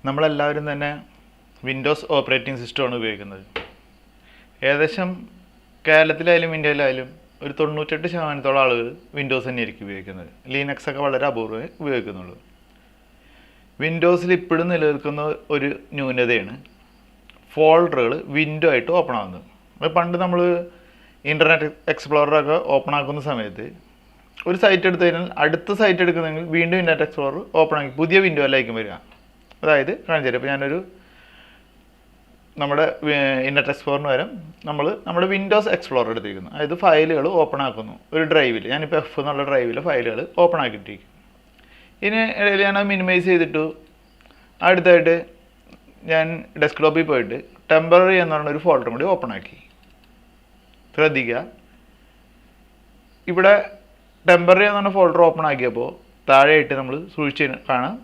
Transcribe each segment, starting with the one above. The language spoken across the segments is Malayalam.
നമ്മളെല്ലാവരും തന്നെ വിൻഡോസ് ഓപ്പറേറ്റിംഗ് സിസ്റ്റമാണ് ഉപയോഗിക്കുന്നത്. ഏകദേശം കേരളത്തിലായാലും ഇന്ത്യയിലായാലും ഒരു 98% ആളുകൾ വിൻഡോസ് തന്നെയായിരിക്കും ഉപയോഗിക്കുന്നത്. ലിനക്സ് ഒക്കെ വളരെ അപൂർവമേ ഉപയോഗിക്കുന്നുള്ളൂ. വിൻഡോസിൽ ഇപ്പോഴും നിലനിൽക്കുന്ന ഒരു ന്യൂനതയാണ് ഫോൾഡറുകൾ വിൻഡോ ആയിട്ട് ഓപ്പൺ ആകുന്നത്. അത് പണ്ട് നമ്മൾ ഇൻ്റർനെറ്റ് എക്സ്പ്ലോററൊക്കെ ഓപ്പൺ ആക്കുന്ന സമയത്ത് ഒരു സൈറ്റ് എടുത്തു കഴിഞ്ഞാൽ അടുത്ത സൈറ്റ് എടുക്കുന്നെങ്കിൽ വീണ്ടും ഇൻ്റർനെറ്റ് എക്സ്പ്ലോറർ ഓപ്പൺ ആക്കി പുതിയ വിൻഡോയിലായിരിക്കും വരിക. അതായത് കാണിച്ചു തരാം. ഇപ്പോൾ ഞാനൊരു നമ്മുടെ ഇൻ്റർനെറ്റ് എക്സ്പ്ലോറിന് പകരം നമ്മുടെ വിൻഡോസ് എക്സ്പ്ലോറർ എടുത്തിരിക്കുന്നു. അതായത് ഫയലുകൾ ഓപ്പൺ ആക്കുന്നു ഒരു ഡ്രൈവിൽ. ഞാനിപ്പോൾ എഫ് എന്നുള്ള ഡ്രൈവിൽ ഫയലുകൾ ഓപ്പൺ ആക്കിയിട്ടിരിക്കും. ഇതിന് ഇടയിൽ ഞാനത് മിനിമൈസ് ചെയ്തിട്ടു. അടുത്തായിട്ട് ഞാൻ ഡെസ്ക്ടോപ്പിൽ പോയിട്ട് ടെമ്പററി എന്ന് പറഞ്ഞൊരു ഫോൾഡറും കൂടി ഓപ്പൺ ആക്കി. ശ്രദ്ധിക്കുക, ഇവിടെ ടെമ്പററി എന്ന് പറഞ്ഞ ഫോൾഡർ ഓപ്പൺ ആക്കിയപ്പോൾ താഴെയായിട്ട് നമ്മൾ സൂക്ഷിച്ച് കാണാം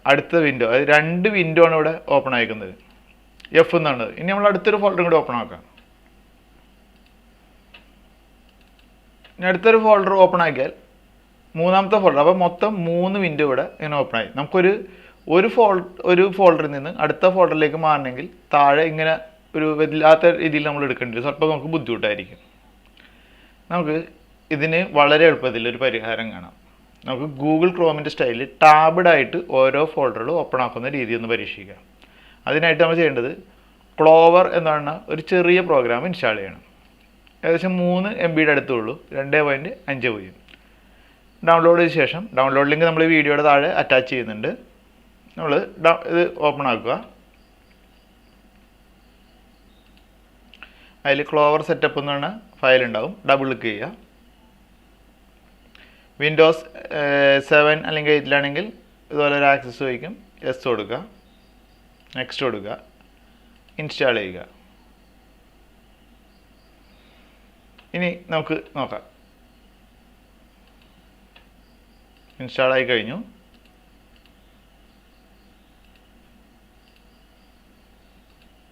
അടുത്ത വിൻഡോ, അതായത് 2 വിൻഡോ ആണ് ഇവിടെ ഓപ്പൺ ആയിരിക്കുന്നത്. എഫ് എന്നാണ്. ഇനി നമ്മൾ അടുത്തൊരു ഫോൾഡറും കൂടി ഓപ്പൺ ആക്കാം. ഇനി അടുത്തൊരു ഫോൾഡർ ഓപ്പൺ ആക്കിയാൽ മൂന്നാമത്തെ ഫോൾഡർ. അപ്പോൾ മൊത്തം 3 വിൻഡോ ഇവിടെ ഇങ്ങനെ ഓപ്പൺ ആയി. ഒരു ഫോൾഡറിൽ നിന്ന് അടുത്ത ഫോൾഡറിലേക്ക് മാറണമെങ്കിൽ താഴെ ഇങ്ങനെ ഒരു വല്ലാത്ത രീതിയിൽ നമ്മൾ എടുക്കേണ്ടി വരും. സ്വല്പം നമുക്ക് ബുദ്ധിമുട്ടായിരിക്കും. നമുക്ക് ഇതിന് വളരെ എളുപ്പത്തിൽ ഒരു പരിഹാരം കാണാം. നമുക്ക് ഗൂഗിൾ ക്രോമിൻ്റെ സ്റ്റൈലിൽ ടാബിഡായിട്ട് ഓരോ ഫോൾഡറുകളും ഓപ്പൺ ആക്കുന്ന രീതി ഒന്ന് പരീക്ഷിക്കാം. അതിനായിട്ട് നമ്മൾ ചെയ്യേണ്ടത് ക്ലോവർ എന്ന് പറഞ്ഞ ഒരു ചെറിയ പ്രോഗ്രാം ഇൻസ്റ്റാൾ ചെയ്യണം. ഏകദേശം 3 MB അടുത്തുള്ളൂ. 2.5 ഡൗൺലോഡ് ചെയ്ത ശേഷം ഡൗൺലോഡ് ലിങ്ക് നമ്മൾ വീഡിയോയുടെ താഴെ അറ്റാച്ച് ചെയ്യുന്നുണ്ട്. നമ്മൾ ഇത് ഓപ്പൺ ആക്കുക. അതിൽ ക്ലോവർ സെറ്റപ്പ് എന്ന് പറഞ്ഞ ഫയൽ ഉണ്ടാവും. ഡബിൾ ക്ലിക്ക് ചെയ്യുക. വിൻഡോസ് 7 അല്ലെങ്കിൽ 8 ഇതുപോലെ ഒരു ആക്സസ് ചോദിക്കും. യെസ് കൊടുക്കുക, നെക്സ്റ്റ് കൊടുക്കുക, ഇൻസ്റ്റാൾ ചെയ്യുക. ഇനി നമുക്ക് നോക്കാം. ഇൻസ്റ്റാൾ ആയി കഴിഞ്ഞു.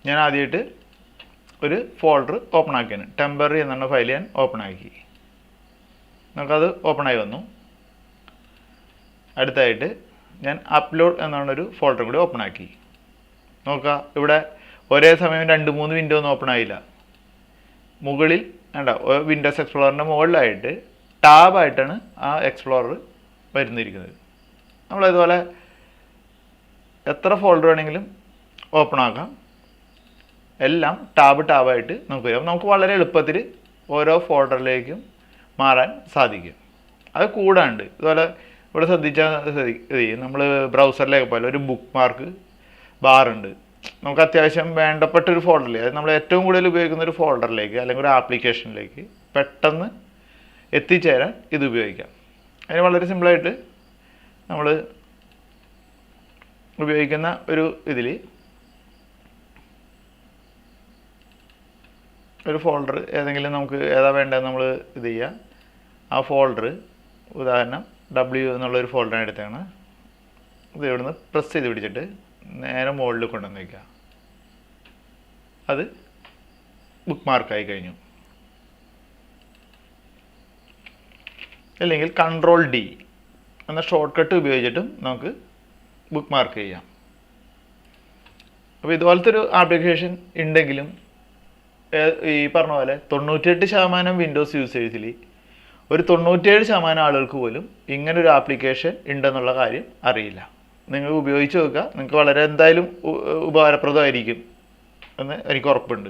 ഞാൻ ആദ്യമായിട്ട് ഒരു ഫോൾഡർ ഓപ്പൺ ആക്കിയാണ്. ടെമ്പററി എന്നുള്ള ഫയൽ ഞാൻ ഓപ്പൺ ആക്കി. നമുക്കത് ഓപ്പണായി വന്നു. അടുത്തായിട്ട് ഞാൻ അപ്ലോഡ് എന്നൊരു ഫോൾഡർ കൂടി ഓപ്പൺ ആക്കി. നോക്കുക, ഇവിടെ ഒരേ സമയം 2-3 വിൻഡോ ഒന്നും ഓപ്പൺ ആയില്ല. മുകളിൽ വിൻഡോസ് എക്സ്പ്ലോററിൻ്റെ മുകളിലായിട്ട് ടാബായിട്ടാണ് ആ എക്സ്പ്ലോറർ വരുന്നിരിക്കുന്നത്. നമ്മളിതുപോലെ എത്ര ഫോൾഡർ വേണമെങ്കിലും ഓപ്പൺ ആക്കാം. എല്ലാം ടാബായിട്ട് നമുക്ക് വരും. നമുക്ക് വളരെ എളുപ്പത്തിൽ ഓരോ ഫോൾഡറിലേക്കും മാറാൻ സാധിക്കും. അത് കൂടാണ്ട് ഇതുപോലെ ഇവിടെ ശ്രദ്ധിച്ചാൽ നമ്മൾ ബ്രൗസറിലേക്ക് പോലെ ഒരു ബുക്ക് മാർക്ക് ബാറുണ്ട്. നമുക്ക് അത്യാവശ്യം വേണ്ടപ്പെട്ട ഒരു ഫോൾഡറിലേക്ക്, അതായത് നമ്മൾ ഏറ്റവും കൂടുതൽ ഉപയോഗിക്കുന്ന ഒരു ഫോൾഡറിലേക്ക് അല്ലെങ്കിൽ ഒരു ആപ്ലിക്കേഷനിലേക്ക് പെട്ടെന്ന് എത്തിച്ചേരാൻ ഇത് ഉപയോഗിക്കാം. അതിന് വളരെ സിമ്പിളായിട്ട് നമ്മൾ ഉപയോഗിക്കുന്ന ഒരു ഇതിൽ ഒരു ഫോൾഡർ ഏതെങ്കിലും നമുക്ക് ഏതാ വേണ്ടതെന്ന് നമ്മൾ ഇത് ചെയ്യുക. ആ ഫോൾഡർ ഉദാഹരണം W എന്നുള്ളൊരു ഫോൾഡറാണ് എടുത്താണ്. ഇത് ഇവിടുന്ന് പ്രസ് ചെയ്ത് പിടിച്ചിട്ട് നേരെ മുകളിൽ കൊണ്ടുവന്ന് വയ്ക്കുക. അത് ബുക്ക് മാർക്കായി കഴിഞ്ഞു. അല്ലെങ്കിൽ Ctrl+D എന്ന ഷോർട്ട് കട്ട് ഉപയോഗിച്ചിട്ടും നമുക്ക് ബുക്ക് മാർക്ക് ചെയ്യാം. അപ്പോൾ ഇതുപോലത്തെ ഒരു ആപ്ലിക്കേഷൻ ഉണ്ടെങ്കിലും ഈ പറഞ്ഞ പോലെ 98% വിൻഡോസ് യൂസേഴ്സിൽ ഒരു 97% ആളുകൾക്ക് പോലും ഇങ്ങനൊരു ആപ്ലിക്കേഷൻ ഉണ്ടെന്നുള്ള കാര്യം അറിയില്ല. നിങ്ങൾ ഉപയോഗിച്ച് നോക്കുക. നിങ്ങൾക്ക് വളരെ എന്തായാലും ഉപകാരപ്രദമായിരിക്കും എന്ന് എനിക്ക് ഉറപ്പുണ്ട്.